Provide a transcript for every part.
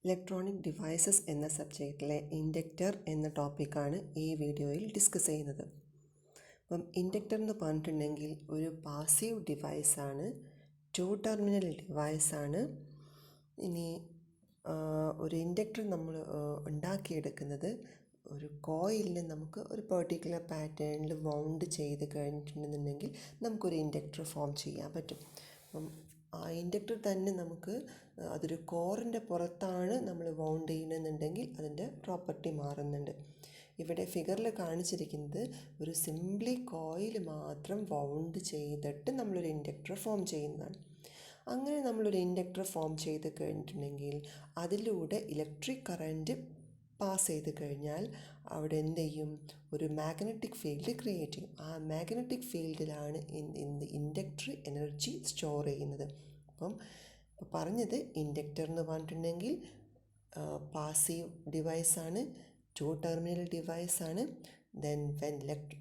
Electronic devices എന്ന സബ്ജക്റ്റിലെ inductor എന്ന ടോപ്പിക്കാണ് ഈ വീഡിയോയിൽ ഡിസ്കസ് ചെയ്യുന്നത്. അപ്പം ഇൻഡക്റ്റർ എന്ന് പറഞ്ഞിട്ടുണ്ടെങ്കിൽ ഒരു പാസീവ് ഡിവൈസാണ്, 2 ടെർമിനൽ ഡിവൈസാണ്. ഇനി ഒരു ഇൻഡക്റ്റർ നമ്മൾ ഉണ്ടാക്കിയെടുക്കുന്നത് ഒരു കോയിലിനെ നമുക്ക് ഒരു പെർട്ടിക്കുലർ പാറ്റേണിൽ വൗണ്ട് ചെയ്ത് കഴിഞ്ഞിട്ടുണ്ടെന്നുണ്ടെങ്കിൽ നമുക്കൊരു ഇൻഡക്റ്റർ ഫോം ചെയ്യാൻ പറ്റും. അപ്പം ആ ഇൻഡക്റ്റർ തന്നെ നമുക്ക് അതൊരു കോറിൻ്റെ പുറത്താണ് നമ്മൾ വൗണ്ട് ചെയ്യുന്നതെന്നുണ്ടെങ്കിൽ അതിൻ്റെ പ്രോപ്പർട്ടി മാറുന്നുണ്ട്. ഇവിടെ ഫിഗറിൽ കാണിച്ചിരിക്കുന്നത് ഒരു സിംപ്ലി കോയിൽ മാത്രം വൗണ്ട് ചെയ്തിട്ട് നമ്മളൊരു ഇൻഡക്റ്റർ ഫോം ചെയ്യുന്നതാണ്. അങ്ങനെ നമ്മളൊരു ഇൻഡക്റ്റർ ഫോം ചെയ്ത് കഴിഞ്ഞിട്ടുണ്ടെങ്കിൽ അതിലൂടെ ഇലക്ട്രിക് കറൻറ്റ് പാസ് ചെയ്ത് കഴിഞ്ഞാൽ അവിടെ എന്ത് ചെയ്യും, ഒരു മാഗ്നറ്റിക് ഫീൽഡ് ക്രിയേറ്റ് ചെയ്യും. ആ മാഗ്നറ്റിക് ഫീൽഡിലാണ് ഇൻഡക്റ്റർ എനർജി സ്റ്റോർ ചെയ്യുന്നത്. അപ്പം പറഞ്ഞത് ഇൻഡക്റ്റർ എന്ന് പറഞ്ഞിട്ടുണ്ടെങ്കിൽ പാസീവ് ഡിവൈസാണ്, 2 ടെർമിനൽ ഡിവൈസാണ്. Then when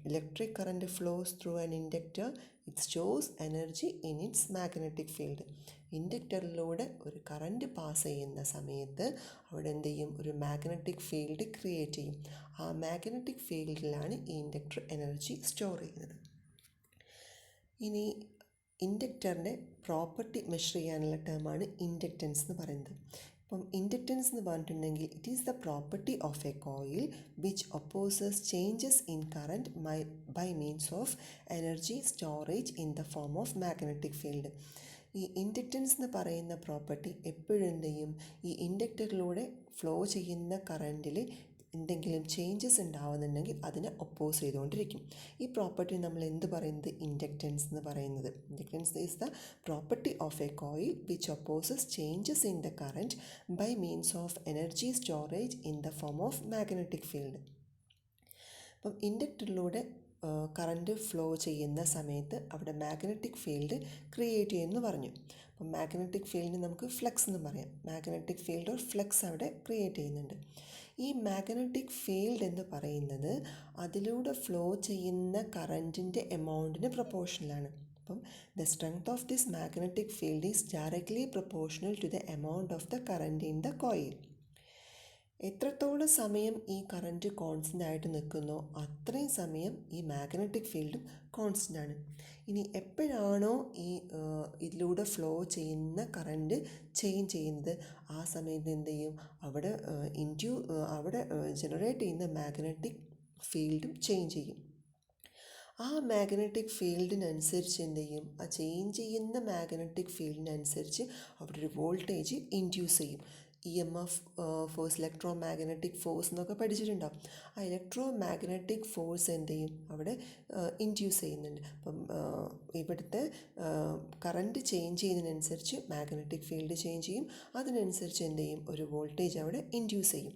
electric current flows through an inductor, it stores energy in its magnetic field. ഇൻഡക്റ്ററിലൂടെ ഒരു കറൻറ്റ് പാസ് ചെയ്യുന്ന സമയത്ത് അവിടെ എന്ത് ചെയ്യും, ഒരു മാഗ്നറ്റിക് ഫീൽഡ് ക്രിയേറ്റ് ചെയ്യും. ആ മാഗ്നറ്റിക് ഫീൽഡിലാണ് ഈ ഇൻഡക്റ്റർ എനർജി സ്റ്റോർ ചെയ്യുന്നത്. ഇനി ഇൻഡക്റ്ററിൻ്റെ പ്രോപ്പർട്ടി മെഷർ ചെയ്യാനുള്ള ടേമാണ് ഇൻഡക്റ്റൻസ് എന്ന് പറയുന്നത്. അപ്പം ഇൻഡക്റ്റൻസ് എന്ന് പറഞ്ഞിട്ടുണ്ടെങ്കിൽ it is the property of a coil which opposes changes in current by means of energy storage in the form of magnetic field. ഈ ഇൻഡക്റ്റൻസ് എന്ന് പറയുന്ന പ്രോപ്പർട്ടി എപ്പോഴും എന്ത് ചെയ്യും, ഈ ഇൻഡക്റ്ററിലൂടെ ഫ്ലോ ചെയ്യുന്ന കറൻറ്റിൽ എന്തെങ്കിലും ചേഞ്ചസ് ഉണ്ടാവുന്നുണ്ടെങ്കിൽ അതിനെ ഒപ്പോസ് ചെയ്തുകൊണ്ടിരിക്കും. ഈ പ്രോപ്പർട്ടി നമ്മൾ എന്ത് പറയുന്നത്, ഇൻഡക്റ്റൻസ് എന്ന് പറയുന്നത്. Inductance is the property of a coil which opposes changes in the current by means of energy storage in the form of magnetic field. അപ്പം ഇൻഡക്റ്ററിലൂടെ കറൻറ്റ് ഫ്ലോ ചെയ്യുന്ന സമയത്ത് അവിടെ മാഗ്നറ്റിക് ഫീൽഡ് ക്രിയേറ്റ് ചെയ്യുമെന്ന് പറഞ്ഞു. അപ്പം മാഗ്നറ്റിക് ഫീൽഡിന് നമുക്ക് ഫ്ലക്സ് എന്ന് പറയാം. മാഗ്നറ്റിക് ഫീൽഡ് ഓർ ഫ്ലക്സ് അവിടെ ക്രിയേറ്റ് ചെയ്യുന്നുണ്ട്. ഈ മാഗ്നറ്റിക് ഫീൽഡ് എന്ന് പറയുന്നത് അതിലൂടെ ഫ്ലോ ചെയ്യുന്ന കറൻറ്റിൻ്റെ എമൗണ്ടിന് പ്രൊപ്പോർഷണലാണ്. അപ്പം the strength of this magnetic field is directly proportional to the amount of the current in the coil. എത്രത്തോളം സമയം ഈ കറൻറ്റ് കോൺസ്റ്റൻ്റ് ആയിട്ട് നിൽക്കുന്നോ അത്രയും സമയം ഈ മാഗ്നറ്റിക് ഫീൽഡും കോൺസ്റ്റൻ്റ് ആണ്. ഇനി എപ്പോഴാണോ ഈ ഇതിലൂടെ ഫ്ലോ ചെയ്യുന്ന കറൻറ്റ് ചേഞ്ച് ചെയ്യുന്നത് ആ സമയത്ത് എന്ത് ചെയ്യും, അവിടെ ജനറേറ്റ് ചെയ്യുന്ന മാഗ്നറ്റിക് ഫീൽഡും ചേഞ്ച് ചെയ്യും. ആ മാഗ്നറ്റിക് ഫീൽഡിനനുസരിച്ച് എന്ത് ചെയ്യും, ആ ചേഞ്ച് ചെയ്യുന്ന മാഗ്നറ്റിക് ഫീൽഡിനനുസരിച്ച് അവിടെ ഒരു വോൾട്ടേജ് ഇൻഡ്യൂസ് ചെയ്യും. EMF force, electro magnetic force എന്നൊക്കെ പഠിച്ചിട്ടുണ്ടാവും. ആ ഇലക്ട്രോ മാഗ്നറ്റിക് ഫോഴ്സ് എന്ത് ചെയ്യും, അവിടെ ഇൻഡ്യൂസ് ചെയ്യുന്നുണ്ട്. അപ്പം ഇവിടുത്തെ കറൻറ്റ് ചേഞ്ച് ചെയ്യുന്നതിനനുസരിച്ച് മാഗ്നറ്റിക് ഫീൽഡ് ചേഞ്ച് ചെയ്യും. അതിനനുസരിച്ച് എന്ത് ചെയ്യും, ഒരു വോൾട്ടേജ് അവിടെ ഇൻഡ്യൂസ് ചെയ്യും.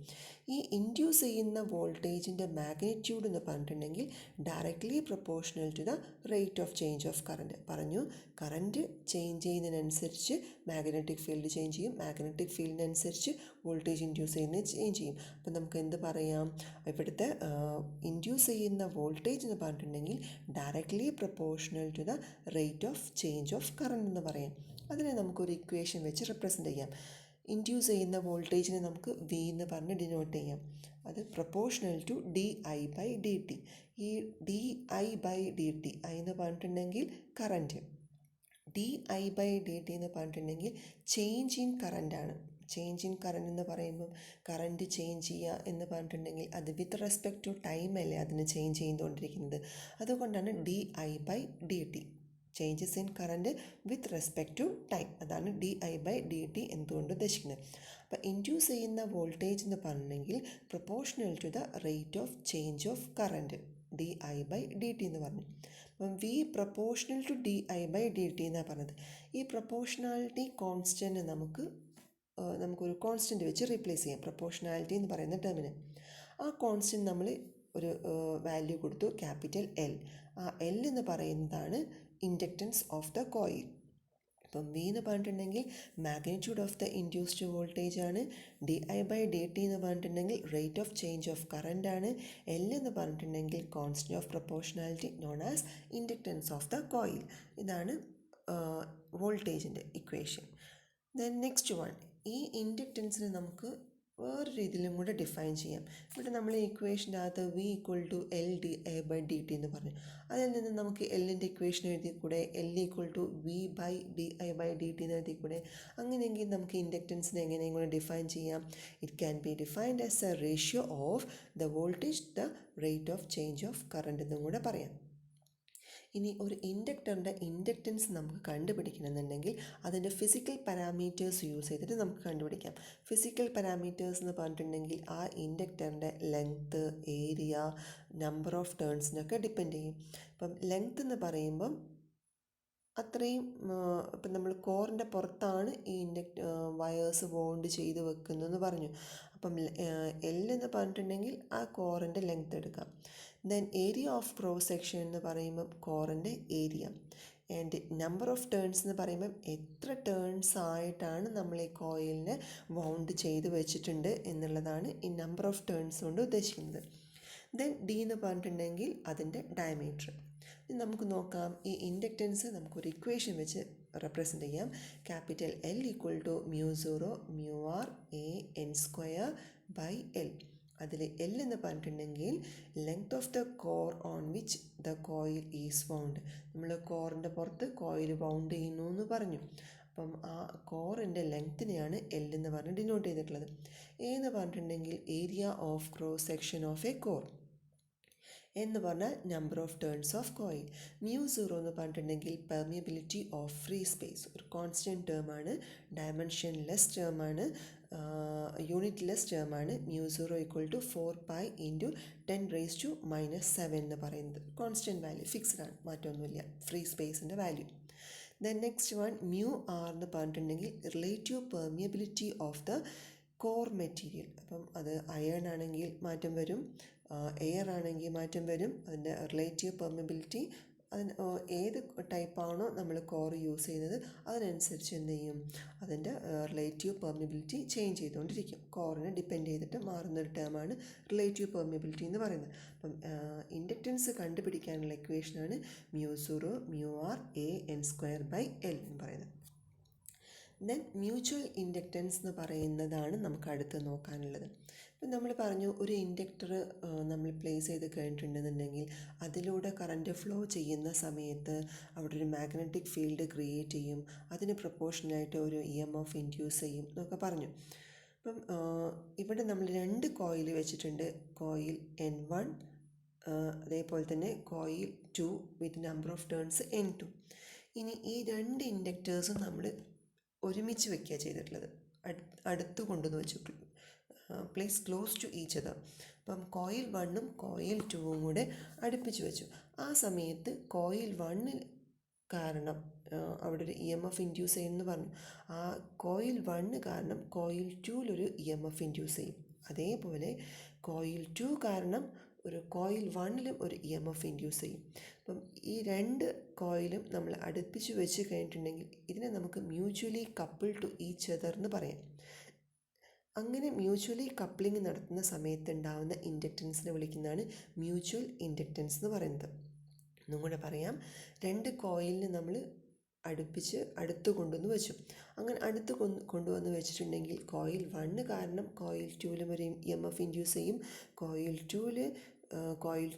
ഈ ഇൻഡ്യൂസ് ചെയ്യുന്ന വോൾട്ടേജിൻ്റെ മാഗ്നിറ്റ്യൂഡ് എന്ന് പറഞ്ഞിട്ടുണ്ടെങ്കിൽ directly proportional to the rate of change of current. പറഞ്ഞു, കറൻറ്റ് ചേഞ്ച് ചെയ്യുന്നതിനനുസരിച്ച് മാഗ്നറ്റിക് ഫീൽഡ് ചേഞ്ച് ചെയ്യും, മാഗ്നറ്റിക് ഫീൽഡിനനുസരിച്ച് വോൾട്ടേജ് ഇൻഡ്യൂസ് ചെയ്യുന്നത് ചേഞ്ച് ചെയ്യും. അപ്പം നമുക്ക് എന്ത് പറയാം, ഇവിടുത്തെ ഇൻഡ്യൂസ് ചെയ്യുന്ന വോൾട്ടേജ് എന്ന് പറഞ്ഞിട്ടുണ്ടെങ്കിൽ directly proportional to the rate of change of current എന്ന് പറയാം. അതിനെ നമുക്കൊരു ഇക്വേഷൻ വെച്ച് റെപ്രസെൻ്റ് ചെയ്യാം. ഇൻഡ്യൂസ് ചെയ്യുന്ന വോൾട്ടേജിനെ നമുക്ക് V എന്ന് പറഞ്ഞ് ഡിനോട്ട് ചെയ്യാം. അത് പ്രൊപ്പോർഷണൽ ടു di/dt. ഈ di/dt എന്ന് പറഞ്ഞിട്ടുണ്ടെങ്കിൽ കറൻറ്റ്, di/dt എന്ന് പറഞ്ഞിട്ടുണ്ടെങ്കിൽ ചേഞ്ച് ഇൻ കറൻറ്റാണ്. ചേഞ്ച് ഇൻ കറൻറ്റ് എന്ന് പറയുമ്പം കറൻറ്റ് ചേഞ്ച് ചെയ്യുക എന്ന് പറഞ്ഞിട്ടുണ്ടെങ്കിൽ അത് വിത്ത് റെസ്പെക്ട് ടു ടൈം അല്ലേ അതിന് ചേഞ്ച് ചെയ്തുകൊണ്ടിരിക്കുന്നത്. അതുകൊണ്ടാണ് di/dt, changes in current with respect to time. അതാണ് di/dt എന്തുകൊണ്ട് ഉദ്ദേശിക്കുന്നത്. അപ്പോൾ ഇൻഡ്യൂസ് ചെയ്യുന്ന വോൾട്ടേജ് എന്ന് പറഞ്ഞെങ്കിൽ proportional to the rate of change of current, di/dt എന്ന് പറഞ്ഞു. അപ്പം V പ്രൊപ്പോർഷണൽ ടു di/dt എന്നാണ് പറഞ്ഞത്. ഈ പ്രൊപ്പോർഷണാലിറ്റി കോൺസ്റ്റൻറ്റ് നമുക്കൊരു കോൺസ്റ്റൻറ്റ് വെച്ച് റീപ്ലേസ് ചെയ്യാം, പ്രൊപ്പോർഷണാലിറ്റി എന്ന് പറയുന്ന ടേമിന്. ആ കോൺസ്റ്റൻറ്റ് നമ്മൾ ഒരു വാല്യൂ കൊടുത്തു, ക്യാപിറ്റൽ L. ആ L എന്ന് പറയുന്നതാണ് ഇൻഡക്റ്റൻസ് ഓഫ് ദ കോയിൽ. അപ്പം V എന്ന് പറഞ്ഞിട്ടുണ്ടെങ്കിൽ magnitude of the induced voltage ആണ്, di/dt എന്ന് പറഞ്ഞിട്ടുണ്ടെങ്കിൽ rate of change of current ആണ്, L എന്ന് പറഞ്ഞിട്ടുണ്ടെങ്കിൽ constant of proportionality known as inductance of the coil. ഇതാണ് വോൾട്ടേജിൻ്റെ ഇക്വേഷൻ. ദെൻ നെക്സ്റ്റ് വൺ, ഈ ഇൻഡക്റ്റൻസിനെ നമുക്ക് വേറെ രീതിയിലും കൂടെ ഡിഫൈൻ ചെയ്യാം. ഇവിടെ നമ്മൾ ഈ ഇക്വേഷൻ്റെ അകത്ത് V = L/dI/dt എന്ന് പറഞ്ഞു. അതിൽ നിന്ന് നമുക്ക് എല്ലിൻ്റെ ഇക്വേഷൻ എഴുതി കൂടെ, L = V/dI/dt എന്ന് എഴുതി കൂടെ. അങ്ങനെയെങ്കിൽ നമുക്ക് ഇൻഡക്റ്റൻസിനെ എങ്ങനെയും കൂടെ ഡിഫൈൻ ചെയ്യാം. It can be defined as A ratio of the voltage the rate of change of current എന്നും കൂടെ പറയാം. ഇനി ഒരു ഇൻഡക്ടറിൻ്റെ ഇൻഡക്റ്റൻസ് നമുക്ക് കണ്ടുപിടിക്കണമെന്നുണ്ടെങ്കിൽ അതിൻ്റെ ഫിസിക്കൽ പാരാമീറ്റേഴ്സ് യൂസ് ചെയ്തിട്ട് നമുക്ക് കണ്ടുപിടിക്കാം. ഫിസിക്കൽ പാരാമീറ്റേഴ്സ് എന്ന് പറഞ്ഞിട്ടുണ്ടെങ്കിൽ ആ ഇൻഡക്ടറിൻ്റെ ലെങ്ത്ത്, ഏരിയ, നമ്പർ ഓഫ് ടേൺസിനൊക്കെ ഡിപ്പെൻഡ് ചെയ്യും. ഇപ്പം ലെങ്ത്ത് എന്ന് പറയുമ്പം അത്രയും ഇപ്പം നമ്മൾ കോറിൻ്റെ പുറത്താണ് ഈ വയേഴ്സ് ബോണ്ട് ചെയ്ത് വെക്കുന്നതെന്ന് പറഞ്ഞു. അപ്പം L എന്ന് പറഞ്ഞിട്ടുണ്ടെങ്കിൽ ആ കോറിൻ്റെ ലെങ്ത്ത് എടുക്കാം. Then area of cross section എന്ന് പറയുമ്പം കോറിൻ്റെ area. And number of turns എന്ന് പറയുമ്പം എത്ര ടേൺസ് ആയിട്ടാണ് നമ്മൾ ഈ കോയിലിനെ വൗണ്ട് ചെയ്ത് വെച്ചിട്ടുണ്ട് എന്നുള്ളതാണ് ഈ നമ്പർ ഓഫ് ടേൺസ് കൊണ്ട് ഉദ്ദേശിക്കുന്നത്. ദെൻ D എന്ന് പറഞ്ഞിട്ടുണ്ടെങ്കിൽ അതിൻ്റെ ഡയമീറ്റർ. നമുക്ക് നോക്കാം. ഈ ഇൻഡക്റ്റൻസ് നമുക്കൊരു ഇക്വേഷൻ വെച്ച് റെപ്രസെൻ്റ് ചെയ്യാം. Capital L = μ0 μr A n²/L. അതിൽ L എന്ന് പറഞ്ഞിട്ടുണ്ടെങ്കിൽ length of the core on which the coil is wound. നമ്മൾ കോറിൻ്റെ പുറത്ത് കോയിൽ വൗണ്ട് ചെയ്യുന്നു എന്ന് പറഞ്ഞു. അപ്പം ആ കോറിൻ്റെ ലെങ്ത്തിനെയാണ് L എന്ന് പറഞ്ഞ് ഡിനോട്ട് ചെയ്തിട്ടുള്ളത്. A എന്ന് പറഞ്ഞിട്ടുണ്ടെങ്കിൽ area of cross section of a core എന്ന് പറഞ്ഞാൽ number of turns of coil. μ0 എന്ന് പറഞ്ഞിട്ടുണ്ടെങ്കിൽ പെർമിയബിലിറ്റി ഓഫ് ഫ്രീ സ്പേസ്. ഒരു കോൺസ്റ്റൻറ്റ് ടേമാണ്, ഡയമെൻഷൻലെസ് ടേമാണ്, യൂണിറ്റ്ലെസ് ടേമാണ്. μ0 = 4π × 10⁻⁻⁷ എന്ന് പറയുന്നത് കോൺസ്റ്റൻറ്റ് വാല്യൂ, ഫിക്സ്ഡ് ആണ്, മാറ്റമൊന്നുമില്ല, ഫ്രീ സ്പേസിൻ്റെ value. Then next one μr എന്ന് പറഞ്ഞിട്ടുണ്ടെങ്കിൽ relative permeability of the core material. അപ്പം അത് അയൺ ആണെങ്കിൽ മാറ്റം വരും, എയർ ആണെങ്കിൽ മാറ്റം വരും. അതിൻ്റെ റിലേറ്റീവ് പെർമിയബിലിറ്റി അതിന് ഏത് ടൈപ്പാണോ നമ്മൾ കോർ യൂസ് ചെയ്യുന്നത് അതിനനുസരിച്ച് എന്ത് ചെയ്യും, അതിൻ്റെ റിലേറ്റീവ് പെർമിയബിലിറ്റി ചേഞ്ച് ചെയ്തുകൊണ്ടിരിക്കും. കോറിനെ ഡിപ്പെൻഡ് ചെയ്തിട്ട് മാറുന്നൊരു ടേമാണ് റിലേറ്റീവ് പെർമിയബിലിറ്റി എന്ന് പറയുന്നത്. അപ്പം ഇൻഡക്റ്റൻസ് കണ്ടുപിടിക്കാനുള്ള ഇക്വേഷനാണ് μ0 μr an²/L എന്ന് പറയുന്നത്. ദെൻ മ്യൂച്വൽ ഇൻഡക്റ്റൻസ് എന്ന് പറയുന്നതാണ് നമുക്ക് അടുത്ത് നോക്കാനുള്ളത്. ഇപ്പം നമ്മൾ പറഞ്ഞു ഒരു ഇൻഡക്ടർ നമ്മൾ പ്ലേസ് ചെയ്ത് കഴിഞ്ഞിട്ടുണ്ടെന്നുണ്ടെങ്കിൽ അതിലൂടെ കറണ്ട് ഫ്ലോ ചെയ്യുന്ന സമയത്ത് അവിടെ ഒരു മാഗ്നറ്റിക് ഫീൽഡ് ക്രിയേറ്റ് ചെയ്യും, അതിന് പ്രൊപ്പോർഷനായിട്ട് ഒരു EMF ഇൻഡ്യൂസ് ചെയ്യും എന്നൊക്കെ പറഞ്ഞു. അപ്പം ഇവിടെ നമ്മൾ 2 കോയിൽ വെച്ചിട്ടുണ്ട്. കോയിൽ N1 അതേപോലെ തന്നെ coil 2 with number of turns N2. ഇനി ഈ 2 ഇൻഡക്റ്റേഴ്സും നമ്മൾ ഒരുമിച്ച് വയ്ക്കുക ചെയ്തിട്ടുള്ളത്, അടുത്ത് കൊണ്ടുവന്ന് വെച്ചു, place close to each other. അപ്പം കോയിൽ 1ഉം കോയിൽ 2ഉം കൂടെ അടുപ്പിച്ച് വെച്ചു. ആ സമയത്ത് കോയിൽ 1 കാരണം അവിടെ ഒരു EMF ഇൻഡ്യൂസ് ചെയ്യുമെന്ന് പറഞ്ഞു. ആ കോയിൽ 1 കാരണം കോയിൽ 2-ലൊരു EMF ഇൻഡ്യൂസ് ചെയ്യും. അതേപോലെ കോയിൽ 2 കാരണം ഒരു കോയിൽ 1-ലും ഒരു EMF ഇൻഡ്യൂസ് ചെയ്യും. അപ്പം ഈ 2 കോയിലും നമ്മൾ അടുപ്പിച്ച് വെച്ച് കഴിഞ്ഞിട്ടുണ്ടെങ്കിൽ ഇതിനെ നമുക്ക് mutually couple to each other എന്ന് പറയാം. അങ്ങനെ മ്യൂച്വലി കപ്ലിംഗ് നടത്തുന്ന സമയത്ത് ഉണ്ടാകുന്ന ഇൻഡക്റ്റൻസിനെ വിളിക്കുന്നതാണ് മ്യൂച്വൽ ഇൻഡക്റ്റൻസ് എന്ന് പറയുന്നത്. ഒന്നും കൂടെ പറയാം. 2 കോയിലിന് നമ്മൾ അടുത്ത് കൊണ്ടുവന്ന് വെച്ചു. അങ്ങനെ അടുത്ത് കൊണ്ടുവന്ന് വെച്ചിട്ടുണ്ടെങ്കിൽ കോയിൽ 1 കാരണം കോയിൽ 2-ലും ഒരു EMF ഇൻഡ്യൂസ് ചെയ്യും. കോയിൽ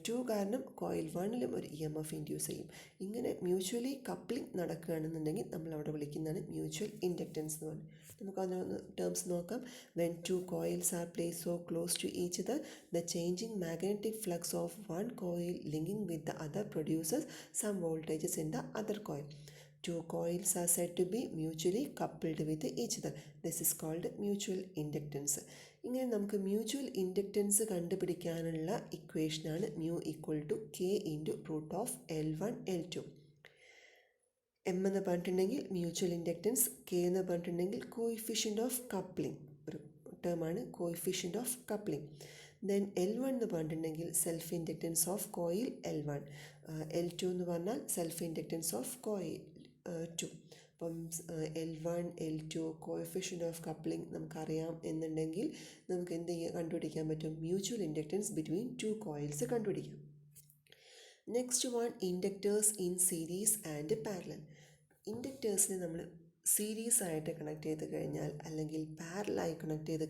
2 കാരണം കോയിൽ 1-ലും ഒരു EMF ഇൻഡ്യൂസ് ചെയ്യും. ഇങ്ങനെ മ്യൂച്വലി കപ്ലിംഗ് നടക്കുകയാണെന്നുണ്ടെങ്കിൽ നമ്മൾ അവിടെ വിളിക്കുന്നതാണ് മ്യൂച്വൽ ഇൻഡക്റ്റൻസ് എന്ന് പറയുന്നത്. നമുക്ക് അതിനൊന്ന് ടേംസ് നോക്കാം. When 2 coils are placed so close to each other, the changing magnetic flux of one coil linking with the other produces some voltages in the other coil. 2 coils are said to be mutually coupled with each other. This is called mutual inductance. ഇങ്ങനെ നമുക്ക് mutual inductance കണ്ടുപിടിക്കാനുള്ള ഇക്വേഷനാണ് μ = K × √L1 L2. M എന്ന് പറഞ്ഞിട്ടുണ്ടെങ്കിൽ mutual inductance, K എന്ന് പറഞ്ഞിട്ടുണ്ടെങ്കിൽ coefficient of coupling, ഒരു ടേമാണ് coefficient of coupling. Then L1 എന്ന് പറഞ്ഞിട്ടുണ്ടെങ്കിൽ self inductance of coil L1, L2 എന്ന് പറഞ്ഞാൽ സെൽഫ് ഇൻഡക്റ്റൻസ് ഓഫ് കോയിൽ 2. അപ്പം L1 L2 coefficient of coupling നമുക്കറിയാം എന്നുണ്ടെങ്കിൽ നമുക്ക് കണ്ടുപിടിക്കാൻ പറ്റും, മ്യൂച്വൽ ഇൻഡക്റ്റൻസ് ബിറ്റ്വീൻ 2 കോയിൽസ് കണ്ടുപിടിക്കാം. Next one, inductors in series and parallel. ഇൻഡക്റ്റേഴ്സിനെ നമ്മൾ സീരീസ് ആയിട്ട് കണക്ട് ചെയ്ത് കഴിഞ്ഞാൽ അല്ലെങ്കിൽ പാരലായി കണക്ട് ചെയ്ത്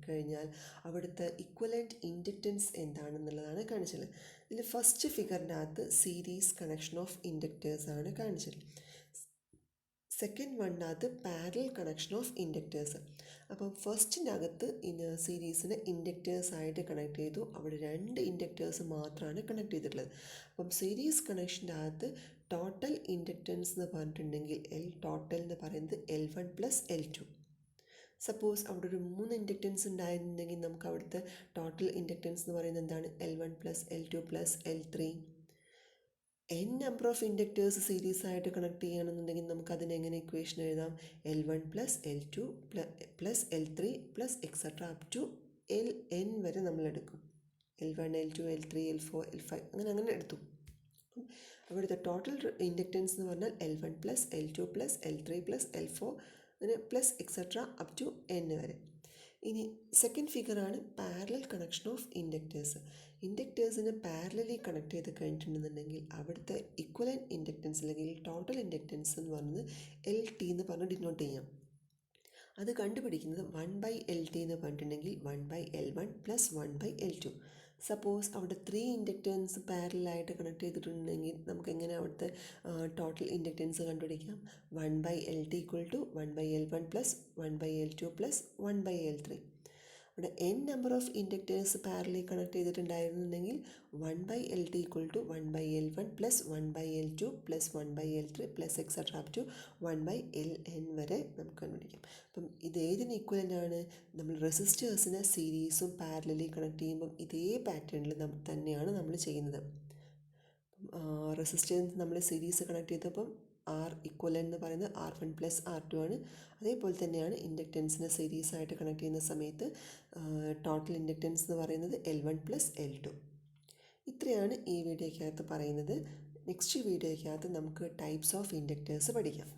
കഴിഞ്ഞാൽ അവിടുത്തെ ഇക്വലൻറ്റ് ഇൻഡക്റ്റൻസ് എന്താണെന്നുള്ളതാണ് കാണിച്ചത്. ഇതിൽ ഫസ്റ്റ് ഫിഗറിൻ്റെ അകത്ത് സീരീസ് കണക്ഷൻ ഓഫ് ഇൻഡക്റ്റേഴ്സ് ആണ് കാണിച്ചത്. സെക്കൻഡ് വണ്ണിനകത്ത് പാരലൽ കണക്ഷൻ ഓഫ് ഇൻഡക്റ്റേഴ്സ്. അപ്പം ഫസ്റ്റിൻ്റെ അകത്ത് സീരീസിനെ ഇൻഡക്റ്റേഴ്സ് ആയിട്ട് കണക്ട് ചെയ്തു. അവിടെ 2 ഇൻഡക്റ്റേഴ്സ് മാത്രമാണ് കണക്ട് ചെയ്തിട്ടുള്ളത്. അപ്പം സീരീസ് കണക്ഷൻ്റെ അകത്ത് ടോട്ടൽ ഇൻഡക്റ്റൻസ് എന്ന് പറഞ്ഞിട്ടുണ്ടെങ്കിൽ ടോട്ടൽ എന്ന് പറയുന്നത് L1 + L2. സപ്പോസ് അവിടെ ഒരു 3 ഇൻഡക്റ്റൻസ് ഉണ്ടായിരുന്നുണ്ടെങ്കിൽ നമുക്ക് അവിടുത്തെ ടോട്ടൽ ഇൻഡക്റ്റൻസ് എന്ന് പറയുന്നത് എന്താണ്? L1 + L2 + L3. n number of inductors series ആയിട്ട് കണക്ട് ചെയ്യുകയാണെന്നുണ്ടെങ്കിൽ നമുക്കതിനെ എങ്ങനെ ഇക്വേഷൻ എഴുതാം? L1 + L2 + L3 + etcetera up to Ln വരെ നമ്മൾ എടുക്കും. L1 L2 L3 L4 L5 അങ്ങനെ എടുത്തു. അവിടുത്തെ ടോട്ടൽ ഇൻഡക്റ്റൻസ് എന്ന് പറഞ്ഞാൽ L1 + L2 + L3 + L4 അങ്ങനെ plus etcetera up to n വരെ. ഇനി സെക്കൻഡ് ഫിഗറാണ് പാരലൽ കണക്ഷൻ ഓഫ് ഇൻഡക്റ്റേഴ്സ്. ഇൻഡക്റ്റേഴ്സിന് പാരലലി കണക്ട് ചെയ്ത് കഴിഞ്ഞിട്ടുണ്ടെന്നുണ്ടെങ്കിൽ അവിടുത്തെ ഇക്വലൻറ്റ് ഇൻഡക്റ്റൻസ് അല്ലെങ്കിൽ ടോട്ടൽ ഇൻഡക്റ്റൻസ് എന്ന് പറയുന്നത് LT എന്ന് പറഞ്ഞ് ഡിനോട്ട് ചെയ്യാം. അത് കണ്ടുപിടിക്കുന്നത് 1/LT എന്ന് പറഞ്ഞിട്ടുണ്ടെങ്കിൽ 1/L1 + 1/L2. സപ്പോസ് അവിടെ 3 ഇൻഡക്റ്റൻസ് പാരലായിട്ട് കണക്ട് ചെയ്തിട്ടുണ്ടെങ്കിൽ നമുക്ക് എങ്ങനെ അവിടുത്തെ ടോട്ടൽ ഇൻഡക്റ്റൻസ് കണ്ടുപിടിക്കാം? 1/LT = 1/L1 + 1/L2 + 1/L3. അവിടെ n number of inductors parallelly connect ചെയ്തിട്ടുണ്ടായിരുന്നുണ്ടെങ്കിൽ 1/LT = 1/L1 + 1/L2 + 1/L3 + etcetera up to 1/Ln വരെ നമുക്ക് കണ്ടുപിടിക്കാം. അപ്പം ഇതേതിന് ഈക്വലൻ്റ് ആണ്? നമ്മൾ റെസിസ്റ്റേഴ്സിനെ സീരീസും പാരലലി കണക്ട് ചെയ്യുമ്പം ഇതേ പാറ്റേണിൽ തന്നെയാണ് നമ്മൾ ചെയ്യുന്നത്. റെസിസ്റ്റേഴ്സ് നമ്മൾ സീരീസ് കണക്ട് ചെയ്തപ്പം R ഇക്വലൻ്റ് എന്ന് പറയുന്നത് R1 + R2 ആണ്. അതേപോലെ തന്നെയാണ് ഇൻഡക്റ്റൻസിനെ സീരീസ് ആയിട്ട് കണക്ട് ചെയ്യുന്ന സമയത്ത് ടോട്ടൽ ഇൻഡക്റ്റൻസ് എന്ന് പറയുന്നത് L1 + L2. ഇത്രയാണ് ഈ വീഡിയോയ്ക്കകത്ത് പറയുന്നത്. നെക്സ്റ്റ് വീഡിയോയ്ക്കകത്ത് നമുക്ക് ടൈപ്സ് ഓഫ് ഇൻഡക്റ്റേഴ്സ് പഠിക്കാം.